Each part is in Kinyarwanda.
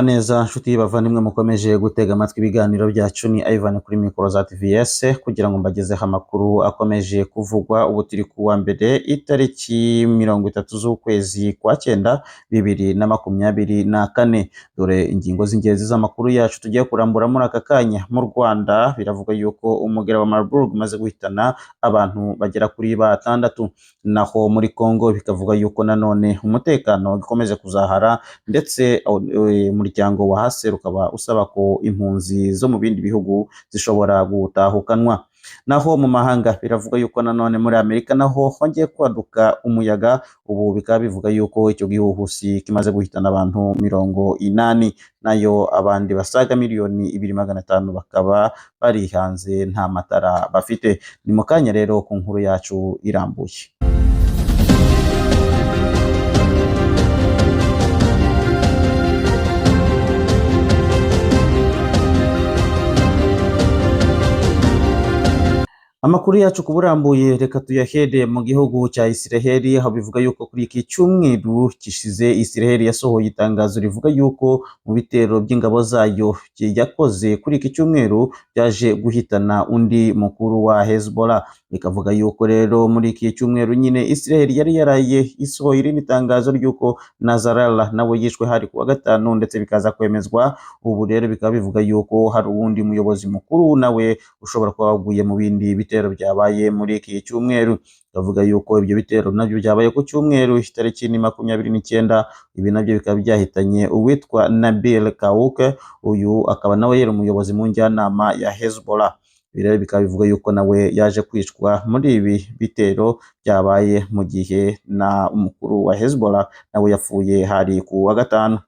neza nshuti bavandimwe mukomeje gutega amatwi ibiganiro byacu. Ni Ivan kuri mikoro za TVS kugira ngo mbagezeho amakuru akomeje kuvugwa. Ubu turi ku wa mbere itariki 30 z'ukwezi kwa cyenda 2024. Dore ingingo z'ingenzi z'amakuru yacu tugiye kurambura muri aka kanya. Mu Rwanda biravuga yuko umugera wa Marburg umaze guhitana abantu bagera kuri batandatu, naho muri Congo bikavuga yuko nanone umutekano ukomeje kuzahara, ndetse umuryango wa HASER ukaba usaba ko impunzi zo mu bindi bihugu zishobora gutahukanwa. Naho mu mahanga biravuga yuko nanone muri Amerika naho hongeye kwaduka umuyaga, ubu bikaba bivuga yuko icyo gihuhusi kimaze guhitana abantu 80, nayo abandi basaga 2,500,000 bakaba bari hanze nta matara bafite. Ni mu kanya rero ku nkuru yacu irambuye. Amakuru yacu kuburambuye reka tuyahere mu gihugu cya Israel, aho bivuga yuko kuri iki cyumweru gishize Israel yasohoye itangazo rivuga yuko mu bitero by'ingabo zayo yakoze kuri iki cyumweru byaje guhitana undi mukuru wa Hezbollah. Bikavuga yuko rero muri iki cyumweru nyine Israel yari yaraye isohoye irindi tangazo ry'uko Nasrallah nawe yishwe hari ku wa gatanu, ndetse bikaza kwemezwa. Ubu rero bikaba bivuga yuko hari uwundi muyobozi mukuru nawe ushobora kuba waguye mu bindi bitero byabaye muri iki cyumweru. Bavuga yuko ibyo bitero nabyo byabaye ku cyumweru itariki 29. Ibi nabyo bikaba byahitanye uwitwa Nabil Kauke, uyu akaba nawe yari umuyobozi mu njyanama ya Hezbollah. Rero bikaba bivuga yuko nawe yaje kwicwa muri ibi bitero byabaye mu gihe na umukuru wa Hezbollah nawe yapfuye hari ku wa gatanu.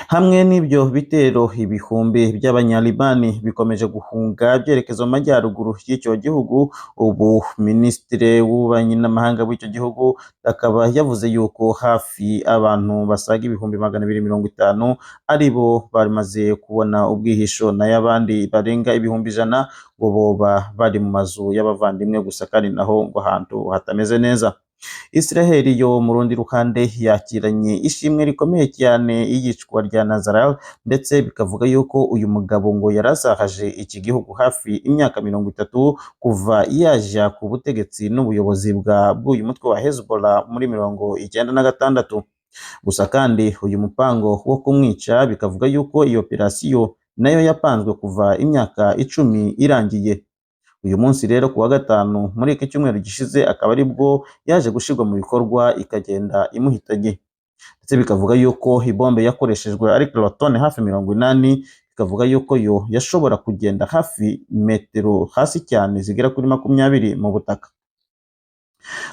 Hamwe n'ibyo bitero, ibihumbi by'abanyalibani bikomeje guhunga byerekeza mu majyaruguru y'icyo gihugu. Ubu minisitiri w'ububanyi n'amahanga w'icyo gihugu akaba yavuze yuko hafi abantu basaga ibihumbi 250 ari bo bamaze kubona ubwihisho, nayo abandi barenga ibihumbi 100 ngo boba bari mu mazu y'abavandimwe gusa, kandi naho ngo ahantu hatameze neza. Israel yo mu rundi ruhande yakiranye ishimwe rikomeye cyane iyicwa rya Nasrallah, ndetse bikavuga yuko uyu mugabo ngo yarazahaje iki gihugu hafi imyaka 30 kuva yaja ku butegetsi n'ubuyobozi bw'uyu mutwe wa Hezbollah muri 1996. Gusa kandi uyu mupango wo kumwica bikavuga yuko iyo operasiyo nayo yapanzwe kuva imyaka 10 irangiye. Uyu munsi rero ku wa gatanu muri iki cyumweru gishize akaba ari bwo yaje gushirwa mu bikorwa ikagenda imuhitanye, ndetse bikavuga yuko ibombe yakoreshejwe ari kilotone hafi 80. Bikavuga yuko yo yashobora kugenda hafi metero hasi cyane zigera kuri 20 mu butaka.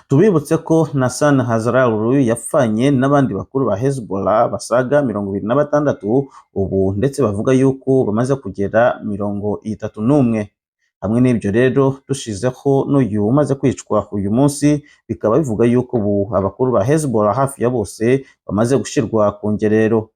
Tubibutse ko Nassan Nasrallah yapfanye n'abandi bakuru ba Hezbollah basaga 26, ubu ndetse bavuga yuko bamaze kugera 31. Hamwe n'ibyo rero dushizeho n'uyu umaze kwicwa uyu munsi, bikaba bivuga yuko ubu abakuru ba Hezbollah hafi ya bose bamaze gushirwa ku ngerero.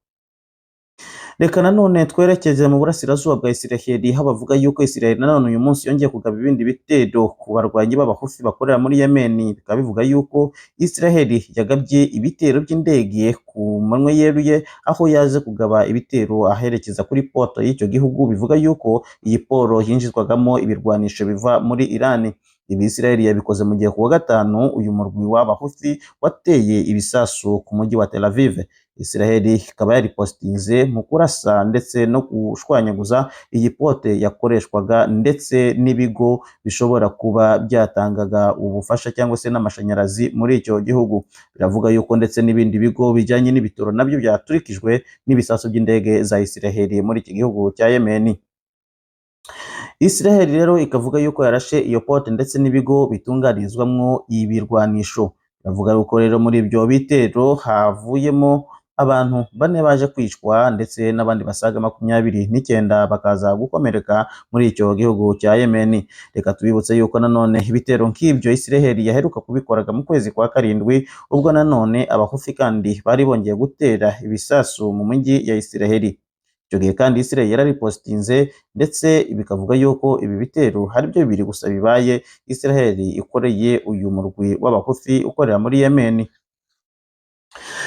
Reka nanone twerekeze mu burasirazuba bwa Israel, aho bavuga yuko Israel nanone uyu munsi yongeye kugaba ibindi bitero ku barwanyi b'abahuthi bakorera muri Yemen. Bikaba bivuga yuko Israel yagabye ibitero by'indege ku manywa yeruye, aho yaje kugaba ibitero aherekeza kuri poto y'icyo gihugu. Bivuga yuko iyi poro yinjizwagamo ibirwanisho biva muri Iran. Ibi Israel yabikoze mu gihe ku wa gatanu uyu murwi w'abahuthi wateye ibisasu ku mujyi wa Tel Aviv. Israel ikaba yaripostinze mu kurasa ndetse no gushwanyaguza iyi pote yakoreshwaga, ndetse n'ibigo bishobora kuba byatangaga ubufasha cyangwa se n'amashanyarazi muri icyo gihugu. Biravuga yuko ndetse n'ibindi bigo bijyanye n'ibitoro nabyo byaturikijwe n'ibisasu by'indege za Israel muri iki gihugu cya Yemen. Israel rero ikavuga yuko yarashe iyo pote ndetse n'ibigo bitunganirizwamwo ibirwanisho. Biravuga yuko rero muri ibyo bitero havuyemo abantu 4 baje kwicwa, ndetse n'abandi basaga 29 bakaza gukomereka muri icyo gihugu cya Yemen. Reka tubibutse yuko nanone ibitero nk'ibyo Israel yaheruka kubikoraga mu kwezi kwa 7, ubwo nanone abahuthi kandi bari bongeye gutera ibisasu mu mujyi ya Israel. Icyo gihe kandi Israel yararipostinze, ndetse bikavuga yuko ibi bitero hari byo bibiri gusa bibaye Israel ikoreye uyu murwi w'abahuthi ukorera muri Yemen.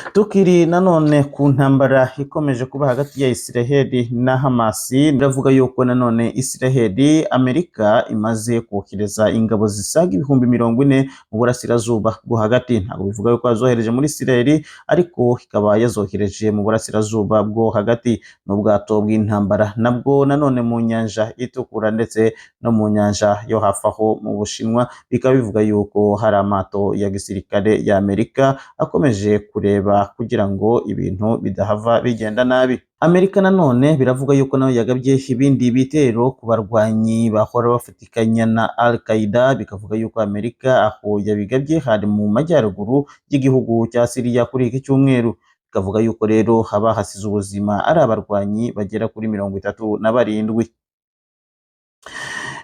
Tukiri nanone ku ntambara ikomeje kuba hagati ya Israel na Hamas, biravuga yuko nanone Israel Amerika imaze kohereza ingabo zisaga ibihumbi 40 mu burasirazuba bwo hagati. Ntabwo bivuga yuko yazohereje muri Israel, ariko ikaba yazohereje mu burasirazuba bwo hagati. N'ubwato bw'intambara nabwo nanone mu nyanja itukura ndetse no mu nyanja yo hafi aho mu Bushinwa, bikaba bivuga yuko hari amato ya gisirikare ya Amerika akomeje kureba kugira ngo ibintu bidahava bigenda nabi. Amerika nanone biravuga yuko nayo yagabye ibindi bitero ku barwanyi bahora bafatikanya na Al-Qaeda, bikavuga yuko Amerika aho yabigabye hari mu majyaruguru y'igihugu cya Syria kuri iki cyumweru. Bikavuga yuko rero haba hasize ubuzima ari abarwanyi bagera kuri 37.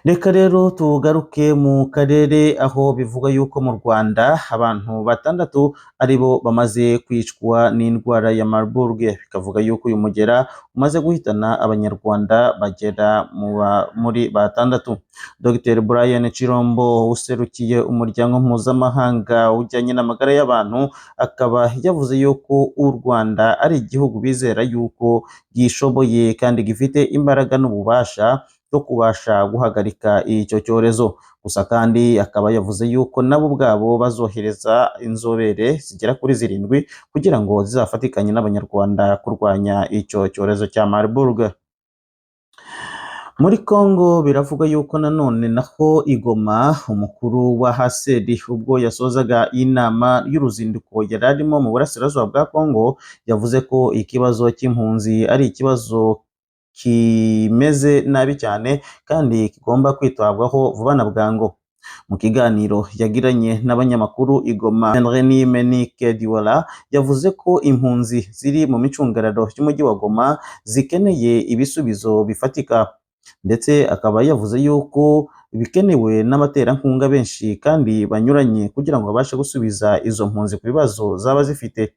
Reka rero tugaruke mu karere, aho bivuga yuko mu Rwanda abantu 6 aribo bamaze kwicwa n'indwara ya Marburg. Bikavuga yuko uyu mugera umaze guhitana abanyarwanda bagera muri 6. Dr Brian Chirombo userukiye umuryango mpuzamahanga ujyanye n'amagara y'abantu, akaba yavuze yuko u Rwanda ari igihugu bizera yuko gishoboye kandi gifite imbaraga n'ububasha bwo kubasha guhagarika icyo cyorezo. Gusa kandi akaba yavuze yuko nabo ubwabo bazohereza inzobere zigera kuri 7 kugira ngo zizafatikanye n'abanyarwanda kurwanya icyo cyorezo cya Marburg. Muri Congo biravuga yuko nanone naho Igoma, umukuru wa Haseri ubwo yasozaga inama y'uruzinduko yari arimo mu burasirazuba bwa Congo, yavuze ko ikibazo cy'impunzi ari ikibazo kimeze nabi cyane kandi kigomba kwitabwaho vuba na bwangu. Mu kiganiro yagiranye n'abanyamakuru Igoma, Henry Menike Diwala yavuze ko impunzi ziri mu micungararo y'umujyi wa Goma zikeneye ibisubizo bifatika, ndetse akaba yavuze yuko bikenewe n'abaterankunga benshi kandi banyuranye kugira ngo babashe gusubiza izo mpunzi ku bibazo zaba zifite.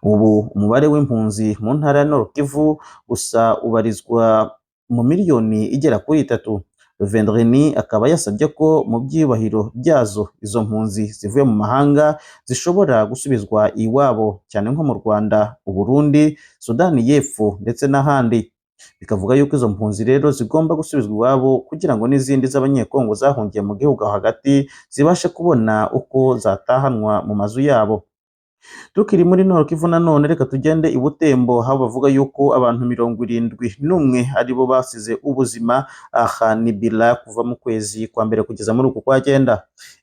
Ubu umubare w'impunzi mu ntara ya Nord Kivu gusa ubarizwa mu miliyoni igera kuri 3. Vendreni akaba yasabye ko mu byubahiro byazo izo mpunzi zivuye mu mahanga zishobora gusubizwa iwabo, cyane nko mu Rwanda, u Burundi, Sudani y'Epfo ndetse n'ahandi. Bikavuga yuko izo mpunzi rero zigomba gusubizwa iwabo kugira ngo n'izindi z'abanyekongo zahungiye mu gihugu hagati zibashe kubona uko zatahanwa mu mazu yabo. Tukiri muri Nord Kivu nanone, reka tugende i Butembo, aho bavuga yuko abantu 71 aribo basize ubuzima aha Nibila kuva mu kwezi kwa mbere kugeza muri uku kwa 9.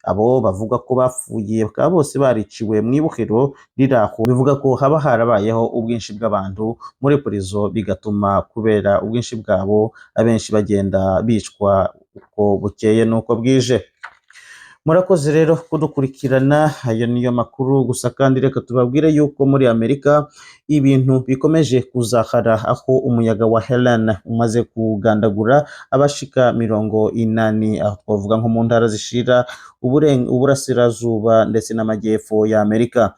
Abo bavuga ko bapfuye bakaba bose bariciwe mu ibuhiro riraho. Bivuga ko haba harabayeho ubwinshi bw'abantu muri prison, bigatuma kubera ubwinshi bwabo abenshi bagenda bicwa uko bukeye n'uko bwije. Murakoze rero kudukurikirana, ayo niyo makuru. Gusa kandi reka tubabwire yuko muri Amerika ibintu bikomeje kuzahara, aho umuyaga wa Helen umaze kugandagura abashika 80, aho twavuga nko mu ntara zishira uburasirazuba ndetse n'amajyepfo ya Amerika.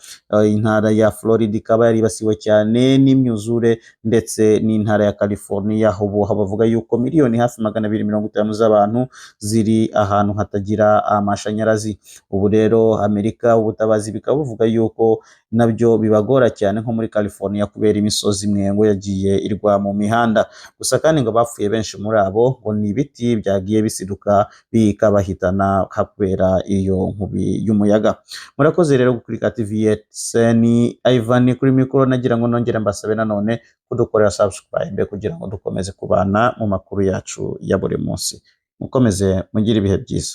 Intara ya Florida ikaba yaribasiwe cyane n'imyuzure, ndetse n'intara ya California ubu bavuga yuko miliyoni hafi 250 z'abantu ziri ahantu hatagira amashanyarazi. Ubu rero Amerika ubutabazi bikaba buvuga yuko nabyo bibagora cyane nko muri California kubera imisozi imwe ngo yagiye irwa mu mihanda. Gusa kandi ngo bapfuye benshi muri abo ngo ni ibiti byagiye bisiduka bikabahitana kubera iyo nkubi y'umuyaga. Murakoze rero gukurikira TVS, ni Ivan kuri mikoro, nagira ngo nongere mbasabe nanone kudukorera subscribe kugira ngo dukomeze kubana mu makuru yacu ya buri munsi. Mukomeze mugire ibihe byiza.